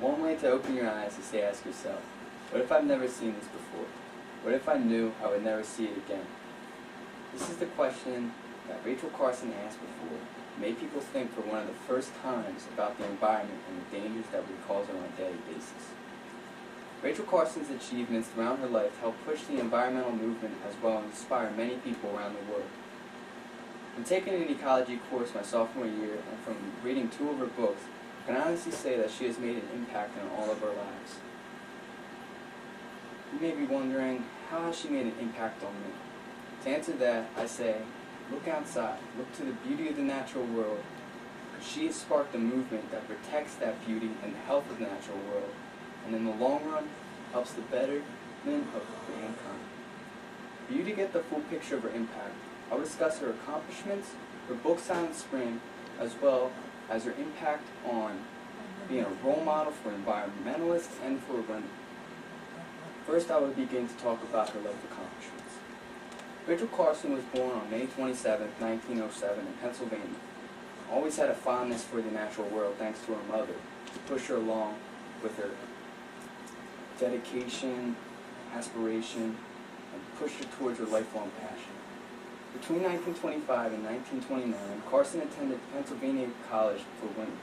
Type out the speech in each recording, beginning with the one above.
One way to open your eyes is to ask yourself, what if I've never seen this before? What if I knew I would never see it again? This is the question that Rachel Carson asked before, made people think for one of the first times about the environment and the dangers that we cause on a daily basis. Rachel Carson's achievements throughout her life helped push the environmental movement as well as inspire many people around the world. From taking an ecology course my sophomore year and from reading 2 of her books, I can honestly say that she has made an impact on all of our lives. You may be wondering, how has she made an impact on me? To answer that, I say, look outside, look to the beauty of the natural world. She has sparked a movement that protects that beauty and the health of the natural world, and in the long run, helps the betterment of mankind. For you to get the full picture of her impact, I'll discuss her accomplishments, her book Silent Spring, as well as her impact on being a role model for environmentalists and for women. First, I will begin to talk about her life accomplishments. Rachel Carson was born on May 27, 1907 in Pennsylvania. Always had a fondness for the natural world thanks to her mother, to push her along with her dedication, aspiration, and push her towards her lifelong passion. Between 1925 and 1929, Carson attended Pennsylvania College for Women,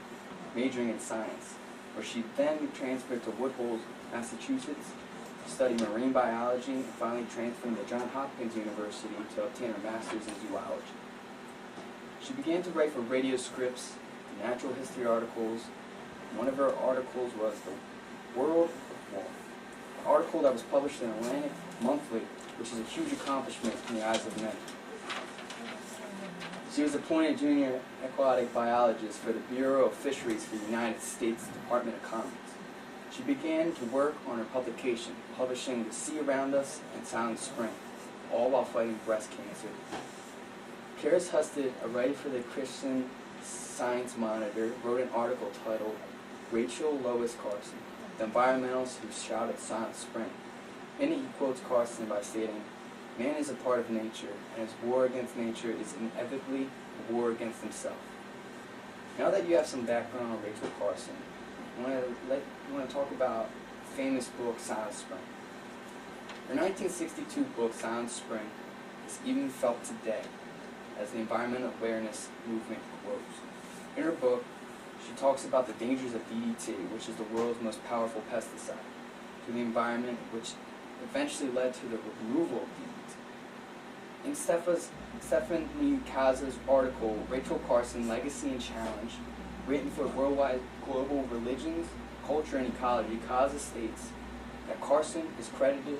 majoring in science, where she then transferred to Woodhull, Massachusetts, to study marine biology, and finally transferred to Johns Hopkins University to obtain her master's in zoology. She began to write for radio scripts, natural history articles. One of her articles was The World of War, an article that was published in Atlantic Monthly, which is a huge accomplishment in the eyes of men. She was appointed junior aquatic biologist for the Bureau of Fisheries for the United States Department of Commerce. She began to work on her publication, publishing The Sea Around Us and Silent Spring, all while fighting breast cancer. Karis Husted, a writer for the Christian Science Monitor, wrote an article titled Rachel Lois Carson, the environmentalist who shouted Silent Spring. In it, he quotes Carson by stating, "Man is a part of nature, and his war against nature is inevitably a war against himself." Now that you have some background on Rachel Carson, I want to talk about the famous book Silent Spring. Her 1962 book Silent Spring is even felt today as the environmental awareness movement grows. In her book, she talks about the dangers of DDT, which is the world's most powerful pesticide, to the environment, which eventually led to the removal of DDT. In Stephanie Kaza's article, Rachel Carson, Legacy and Challenge, written for Worldwide Global Religions, Culture and Ecology, Kaza states that Carson is credited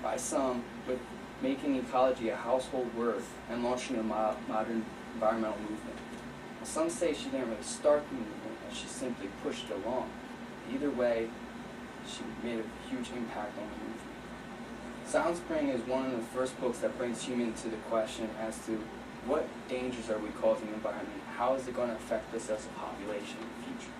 by some with making ecology a household word and launching a modern environmental movement. Well, some say she didn't really start the movement, and she simply pushed it along. Either way, she made a huge impact on the movement. Silent Spring is one of the first books that brings humans to the question as to what dangers are we causing the environment, how is it going to affect us as a population in the future.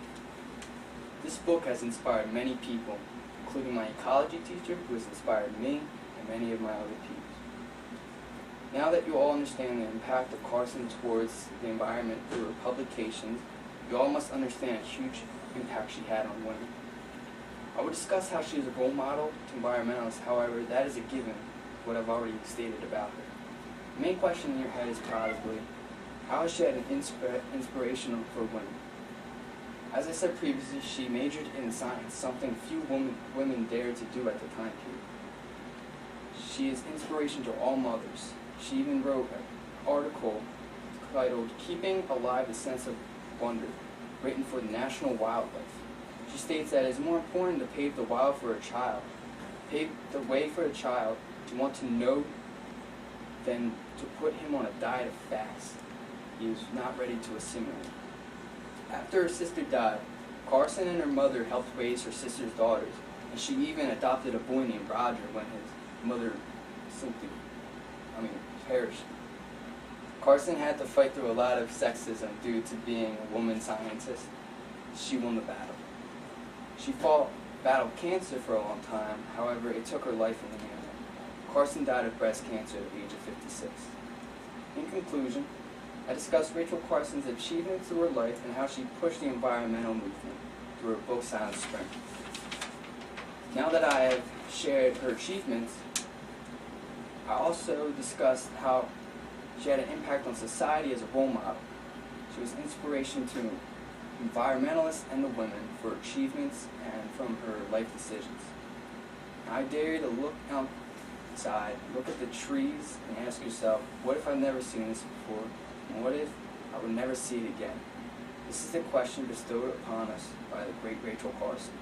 This book has inspired many people, including my ecology teacher, who has inspired me and many of my other peers. Now that you all understand the impact of Carson towards the environment through her publications, you all must understand a huge impact she had on women. I will discuss how she is a role model to environmentalists, however, that is a given, what I've already stated about her. The main question in your head is probably, how has she had an inspiration for women? As I said previously, she majored in science, something few women dared to do at the time period. She is inspiration to all mothers. She even wrote an article titled Keeping Alive the Sense of Wonder, written for the National Wildlife. She states that it is more important to pave the wild for a child, pave the way for a child to want to know than to put him on a diet of facts he is not ready to assimilate. After her sister died, Carson and her mother helped raise her sister's daughters, and she even adopted a boy named Roger when his mother simply, perished. Carson had to fight through a lot of sexism due to being a woman scientist. She won the battle. She battled cancer for a long time, however, it took her life in the end. Carson died of breast cancer at the age of 56. In conclusion, I discussed Rachel Carson's achievements through her life and how she pushed the environmental movement through her book Silent Spring. Now that I have shared her achievements, I also discussed how she had an impact on society as a role model. She was inspiration to environmentalists and the women for achievements and from her life decisions. I dare you to look outside, look at the trees, and ask yourself, what if I've never seen this before? And what if I would never see it again? This is the question bestowed upon us by the great Rachel Carson.